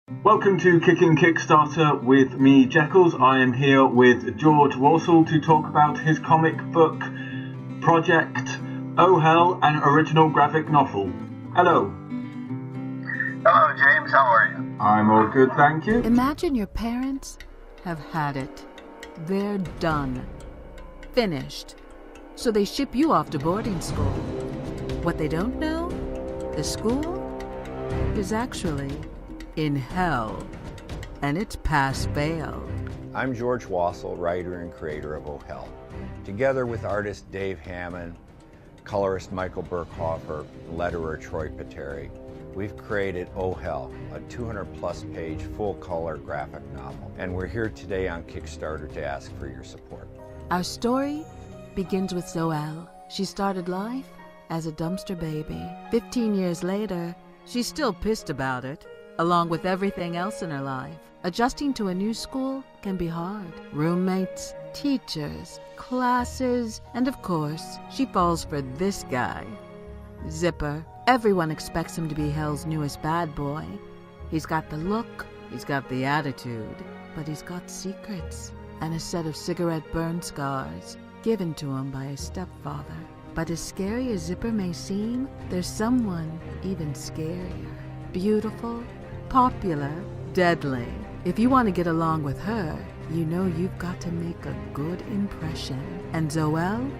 Welcome to Kicking Kickstarter with me, Jeccles. I am here with George Wassil to talk about his comic book project, Oh Hell, an original graphic novel. Hello. Hello, James. How are you? I'm all good, thank you. Imagine your parents have had it. They're done. Finished. So they ship you off to boarding school. What they don't know, the school is actually in hell, and it's pass-fail. I'm George Wassil, writer and creator of Oh Hell. Together with artist Dave Hammond, colorist Michael Burkhofer, and letterer Troy Pateri, we've created Oh Hell, a 200-plus page full-color graphic novel. And we're here today on Kickstarter to ask for your support. Our story begins with Zoelle. She started life as a dumpster baby. 15 years later, she's still pissed about it, along with everything else in her life. Adjusting to a new school can be hard. Roommates, teachers, classes, and of course, she falls for this guy, Zipper. Everyone expects him to be hell's newest bad boy. He's got the look, he's got the attitude, but he's got secrets and a set of cigarette burn scars given to him by his stepfather. But as scary as Zipper may seem, there's someone even scarier. Beautiful, popular, deadly. If you want to get along with her, you know you've got to make a good impression. And Zoelle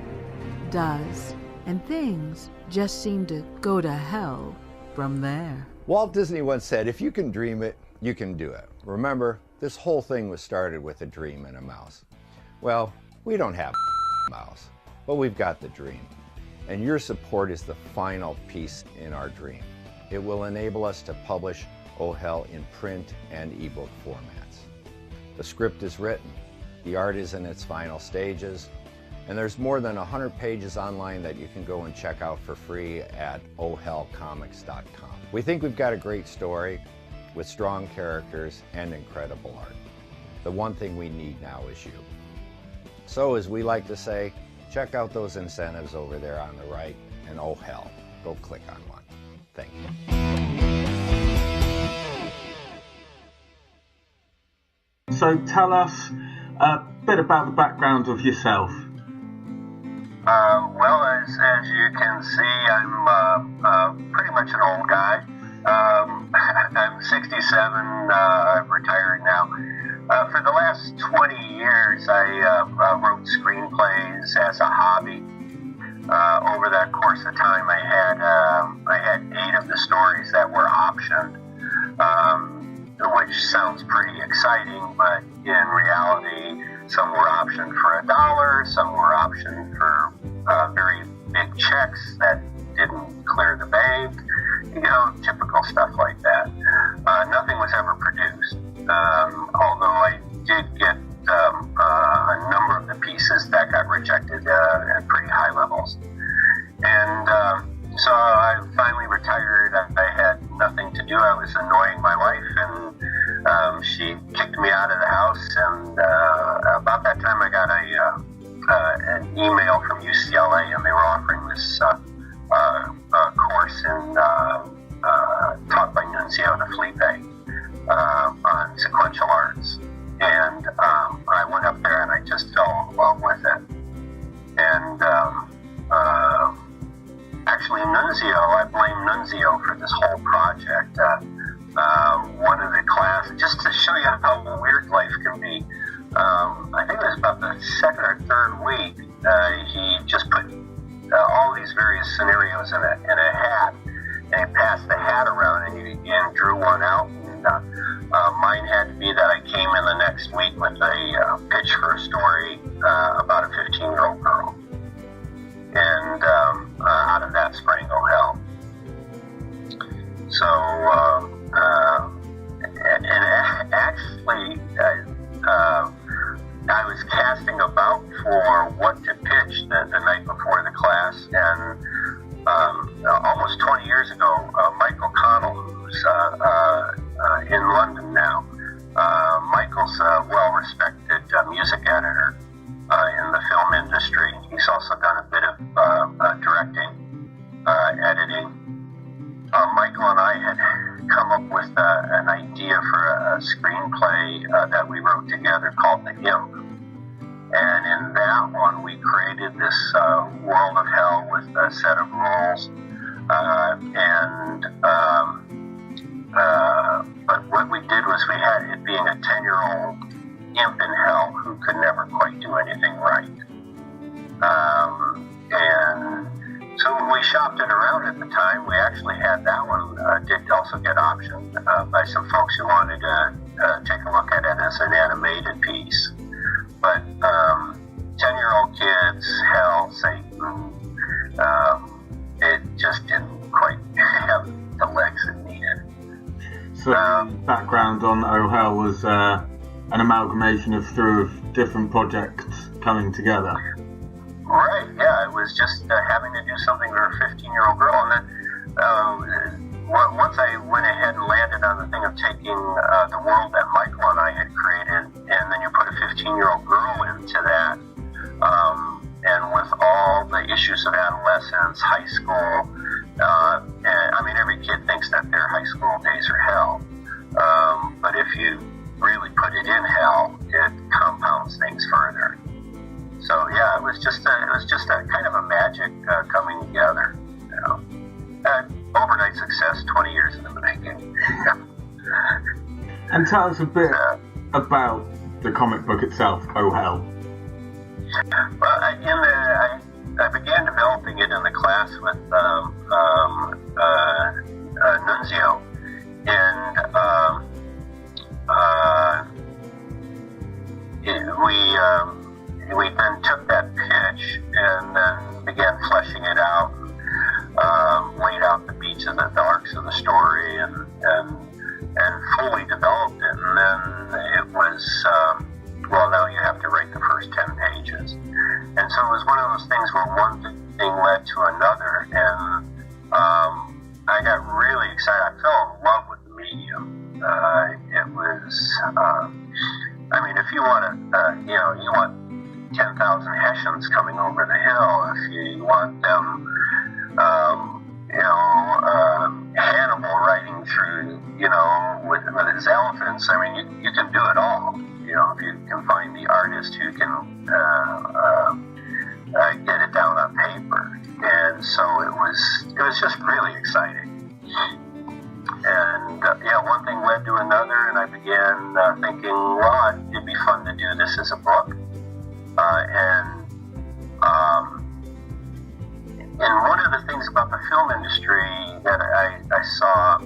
does. And things just seem to go to hell from there. Walt Disney once said, if you can dream it, you can do it. Remember, this whole thing was started with a dream and a mouse. Well, we don't have a mouse, but we've got the dream. And your support is the final piece in our dream. It will enable us to publish Oh Hell in print and ebook formats. The script is written, the art is in its final stages, and there's more than 100 pages online that you can go and check out for free at ohhellcomics.com. We think we've got a great story with strong characters and incredible art. The one thing we need now is you. So as we like to say, check out those incentives over there on the right, and oh hell, go click on one. Thank you. So tell us a bit about the background of yourself. Well, as you can see, I'm pretty much an old guy. I'm 67. I'm retired now. For the last 20 years, I wrote screenplays as a hobby. Over that course of time, I had 8 of the stories that were optioned, which sounds pretty exciting, but in reality, some were optioned for $1, some were optioned for very big checks that didn't clear the bank, typical stuff like that. Nothing was ever produced, although I did get a number of the pieces that got rejected at pretty high levels. And so I finally retired. I had nothing to do. I was annoying my wife, and she kicked me out of the house. And about that time, I got an email from UCLA, and they were offering this course in taught by Nunzio de Felipe on sequential arts. And I went up there, and I just fell in love with it. And actually, I blame Nunzio for this whole project. One of the classes, just to show you how weird life can be, I think it was about the second or third week, he just put all these various scenarios in a hat, and he passed the hat around, and he again drew one out, and mine had to be that I came in the next week with a pitch for a story about a 15-year-old girl. And out of that sprang Oh Hell. So, and actually, I was casting about for what to pitch the night before the class, and almost 20 years ago, Michael Connell, who's in London now, Michael's a well-respected music editor in the film industry. He's also done a bit of directing, editing. Michael and I had come up with an idea for screenplay that we wrote together called The Imp. And in that one, we created this world of hell with a set of rules. But what we did was we had it being a 10-year-old imp in hell who could never quite do anything right. And so when we shopped it around at the time, we actually had that one did also get optioned by some folks who wanted to take a look at it as an animated piece. But 10-year-old kids, hell, Satan, it just didn't quite have the legs it needed. So background on Oh Hell was an amalgamation of different projects coming together. Right, yeah, it was just having to do something for a 15-year-old girl. And then once I went ahead and landed on the thing of taking the world that Michael and I had created, and then you put a 15-year-old girl into that, and with all the issues of adolescence, high school, and I mean, every kid thinks that their high school days are hell. But if you really put it in hell, it compounds things further. So yeah, it was just a kind of a magic coming together. You know, overnight success, 20 years in the making. And tell us a bit about the comic book itself, Oh Hell. Well, I began developing it in the class with Nunzio, and we then took that pitch and then began fleshing it out, laid out the beats of the arcs of the story, and fully developed it. And then it was, well, now you have to write the first 10 pages. And so it was one of those things where one thing led to another, and I got really excited. I fell in love with the medium. It was, I mean, if you want you want 10,000 Hessians coming over the hill, if you want them, Hannibal riding through, with his elephants, I mean, you can do it all. If you can find the artist who can get it down on paper. And so it was just really exciting. And one thing led to another, and I began thinking, well, it'd be fun to do this as a book. And one of the things about the film industry that I saw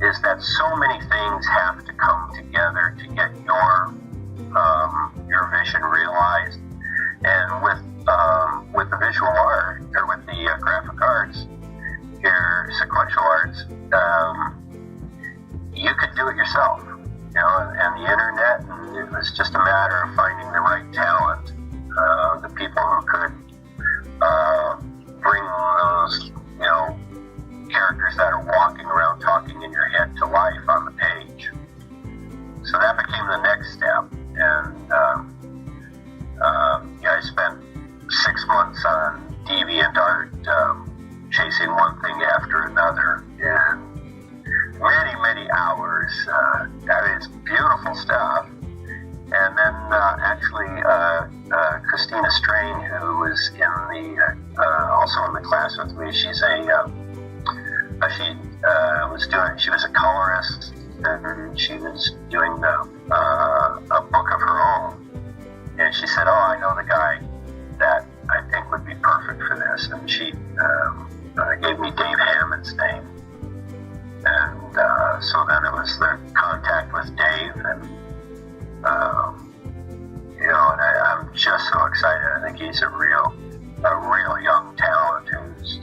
is that so many things have to come together to get your vision realized. And with the visual art, or with the graphic arts, your sequential arts, you could do it yourself, and the internet, and it was just a matter of finding the right talent, the people who could bring those, characters that are walking around talking in your head to life on the page. So that became the next step, and I spent 6 months on DeviantArt, chasing one thing after another, and many hours. It's beautiful stuff. And then Christina Strain, who was also in the class with me, she was a colorist, and she was doing a book of her own. And she said, "Oh, I know the guy that I think would be perfect for this." And she gave me Dave Hammond's name. And so then it was the contact with Dave, and I'm just so excited. I think he's a real young talent who's,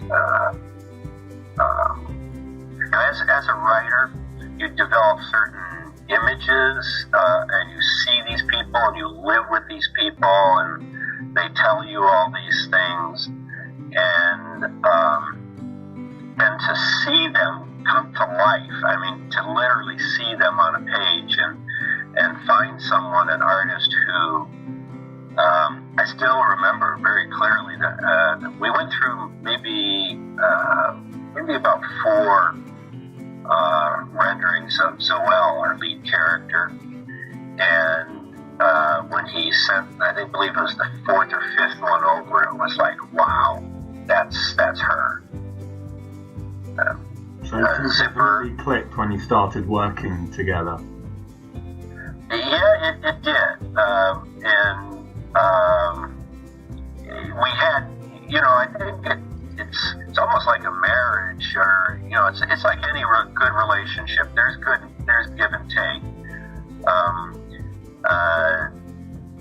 as a writer, you develop certain images, and you see these people, and you live with these people, and they tell you all these things, and to see them come to life, I mean, to literally see them on a page, and find someone, an artist who, I still remember very clearly that we went through maybe about 4 renderings of Zoel, our lead character, started working together? Yeah, it did. We had, I think it's almost like a marriage, or it's like any good relationship. There's give and take.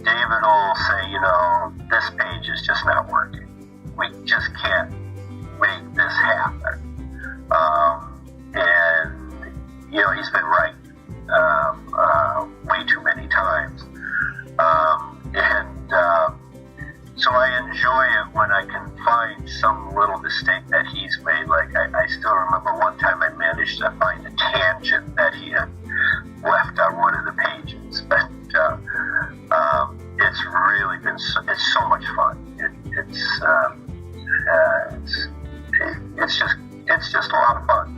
David will say, this page is just not working. We just can't make this happen. And he's been right way too many times. So I enjoy it when I can find some little mistake that he's made. Like I still remember one time I managed to find a tangent that he had left on one of the pages. But it's really been it's so much fun. It's just a lot of fun.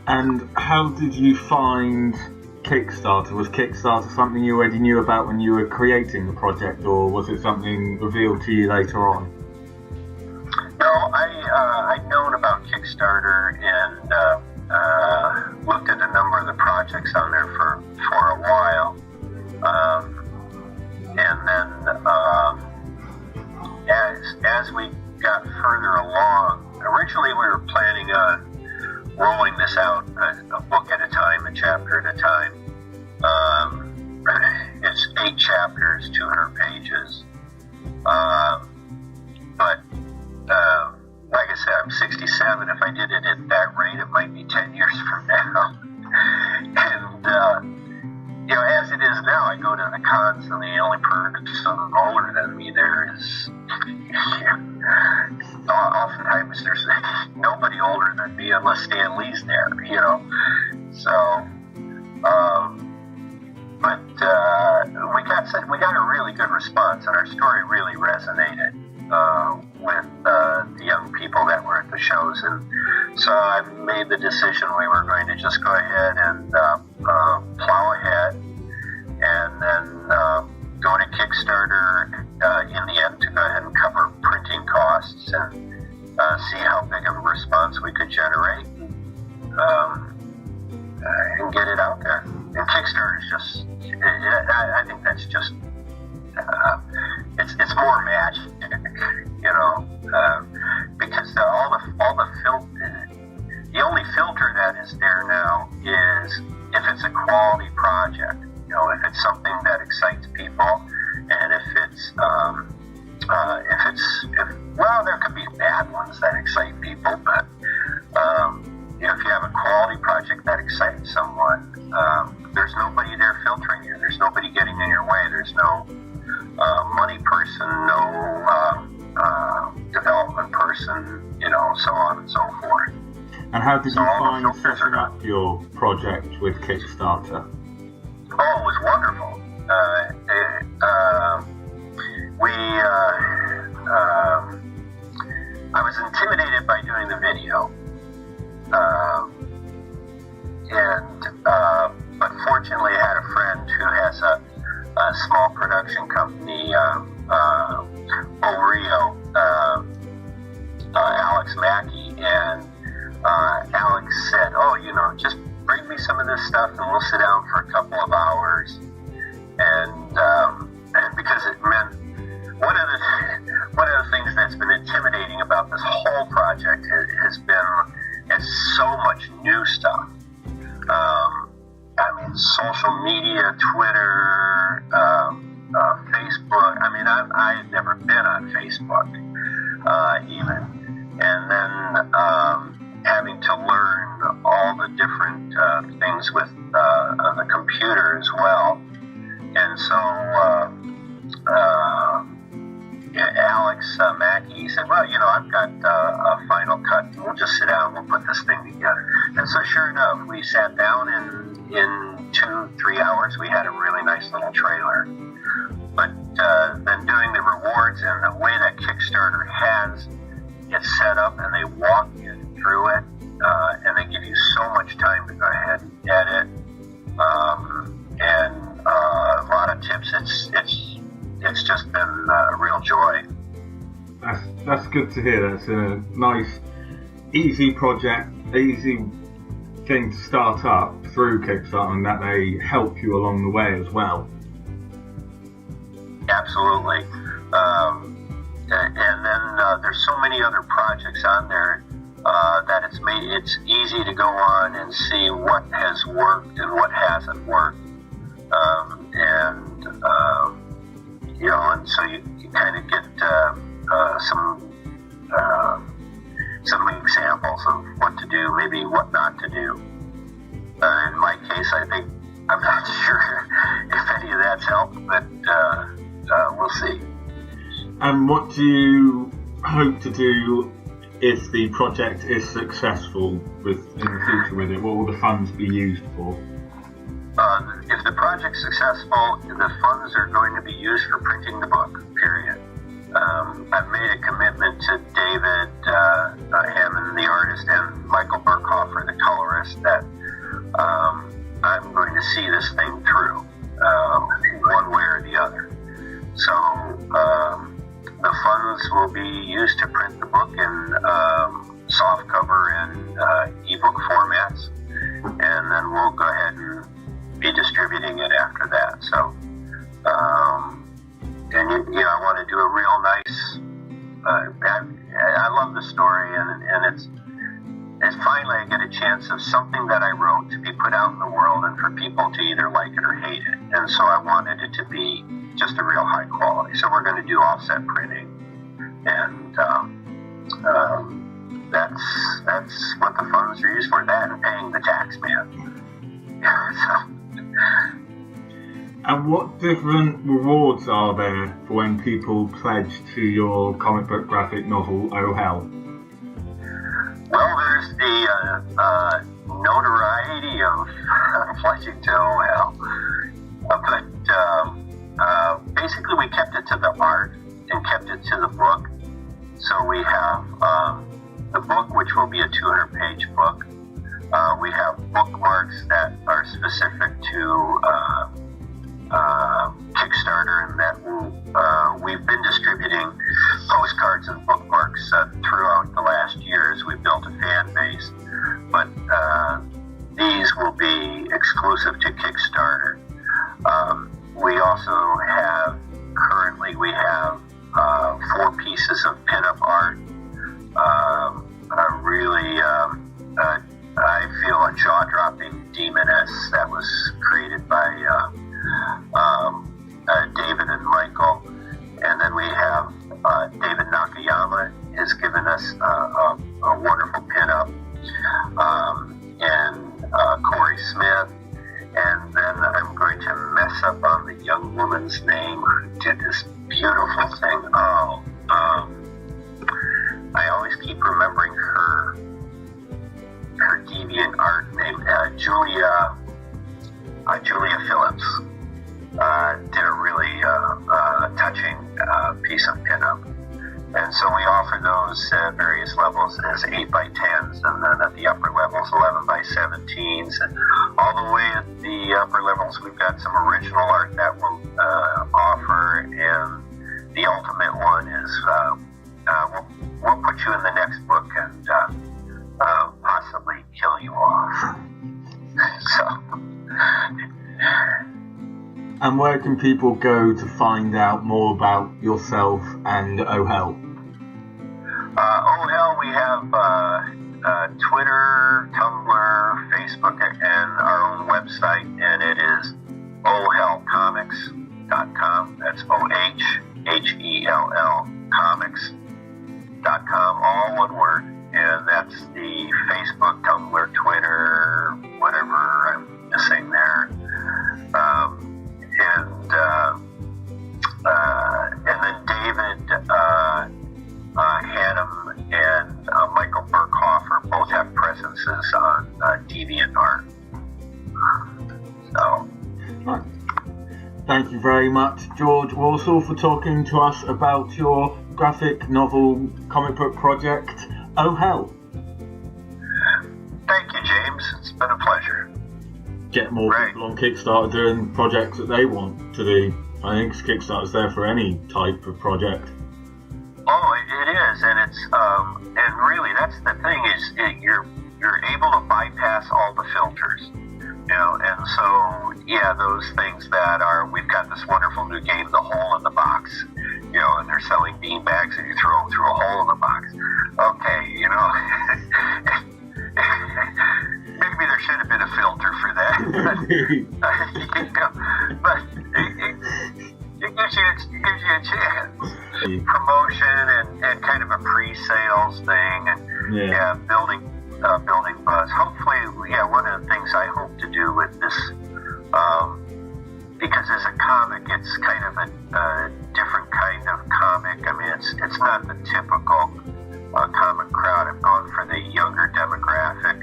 And how did you find Kickstarter? Was Kickstarter something you already knew about when you were creating the project, or was it something revealed to you later on? No, I'd known about Kickstarter and looked at a number of the projects on there for a while. And then as we got further along, originally we were planning on rolling this out a book at a time, a chapter at a time. It's 8 chapters, 200 pages. But like I said, I'm 67. If I did it at that rate, it might be 10 years from now. And as it is now, I go to the cons, and the only person older than me there is. Oftentimes there's nobody older than me unless Stan Lee's there, So, but we got a really good response, and our story really resonated with the young people that were at the shows, and so I made the decision we were going to just go ahead and plow ahead, and then go to Kickstarter in the end to go ahead and cover printing costs and see how big of a response we could generate and get it out there. And Kickstarter is just, I think that's just, it's more magic, because the only filter that is there now is if it's a quality project, if it's something that excites people, and if there could be bad ones that excite people, but if you have a quality project that excites someone, there's nobody there filtering you. There's nobody getting in your way. There's no money person, no development person, so on and so forth. And how did you find setting up your project with Kickstarter? Oh, it was wonderful. I was intimidated by doing the video, but fortunately I had a friend who has a small production company, Rio, Alex Mackey, and Alex said, just bring me some of this stuff and we'll sit down for a couple of hours, and because it meant one of the things that's been intimidating about this whole project has been it's so much new stuff. Social media, Twitter, Facebook. I had never been on Facebook even, and then having to learn all the different things with the computer as well. And so Alex Mackey said, well, I've got a Final Cut, and we'll just sit down and we'll put this thing together. And so sure enough, we sat down, and in 2-3 hours we had a really nice little trailer. But then doing the rewards and the way that Kickstarter has it set up, and they walk you through it, and they give you so much time to go ahead and edit, and a lot of tips. It's just been a real joy. That's good to hear. That's a nice, easy project, easy thing to start up through Kickstarter, and that they help you along the way as well. Absolutely. And then there's so many other projects on there that it's easy to go on and see what has worked and what hasn't worked. And so you kind of get some examples of what to do, maybe what not to do. In my case, I'm not sure if any of that's helped, but we'll see. And what do you hope to do if the project is successful in the future with it? What will the funds be used for? If the project's successful, the funds are going to be used for printing the book, period. I've made a commitment to David Hammond, the artist, and Michael Burkhofer, the colorist, that I'm going to see this thing through, one way or the other. So the funds will be used to print the book in softcover and ebook formats, and then we'll go ahead and be distributing it after that. So, I want to do a real nice. I love the story, and it's finally I get a chance of something that I wrote to be put out in the world, and for people to either like it or hate it. And so I wanted it to be just a real high quality. So we're going to do offset printing, and that's what the funds are used for. That and paying the tax man. And what different rewards are there for when people pledge to your comic book graphic novel, Oh Hell? Well, there's the notoriety of pledging to Oh Hell. But basically we kept it to the art and kept it to the book. So we have the book, which will be a 200-page book. We have bookmarks that are specific to Kickstarter, and that we've been distributing postcards and bookmarks throughout the last year as we built a fan base. But these will be exclusive to Kickstarter. We also have, currently, 4 pieces of pinup art. I feel a jaw-dropping demoness that was created by David and Michael. And then we have David Nakayama has given us a wonderful pinup, and Corey Smith. And then I'm going to mess up on the young woman's name who did this beautiful thing. I always keep remembering her deviant art name, Julia Phillips. Did a really touching piece of pinup. And so we offer those at various levels as 8x10s, and then at the upper levels 11x17s, and all the way at the upper levels we've got some original art that we'll offer, and the ultimate one is we'll put you in the next book and possibly kill you off. So. And where can people go to find out more about yourself and Oh Hell? Oh Hell, we have Twitter, Tumblr, Facebook, and our own website, and it is ohellcomics.com. That's OHHELL comics.com, all one word. And that's the Facebook, Tumblr, Twitter, whatever I'm missing there. And then David Hannum and Michael Burkhofer both have presences on DeviantArt. So. Right. Thank you very much, George Wassil, for talking to us about your graphic novel comic book project, Oh Hell. Thank you, James. It's been a pleasure. Get more people on Kickstarter doing projects that they want to do. I think Kickstarter's there for any type of project. Oh, it is, and it's and really that's the thing is you're able to bypass all the filters. And so, yeah, those things that are, we've got this wonderful new game, The Hole in the Box, and they're selling bean bags and you throw them through a hole in the box. Okay, maybe there should have been a filter for that. But it gives you a chance. Promotion and kind of a pre-sales thing, and building buzz. Hopefully, one of the things I hope to do with this, because as a comic, it's kind of a different kind of comic. I mean, it's not the typical comic crowd. I've gone for the younger demographic,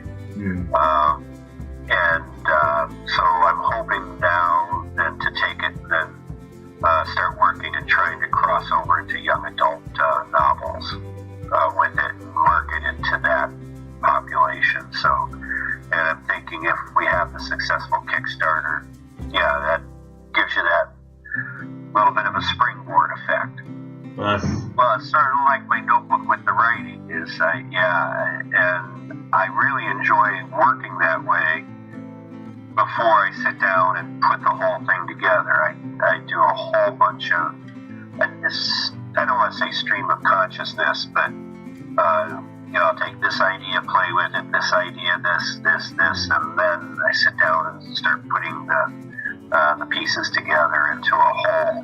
so I'm hoping now then to take it and then start working and trying to cross over into young adult novels with it and market it to that population. So, and I'm thinking if we have the successful Kickstarter, that gives you that little bit of a springboard effect. Yes. Well, it's sort of like my notebook with the writing is, and I really enjoy working that way. Before I sit down and put the whole thing together, I do a whole bunch of, I don't want to say stream of consciousness, but I'll take this idea, play with it, this idea, this, and then I sit down and start putting the pieces together into a whole.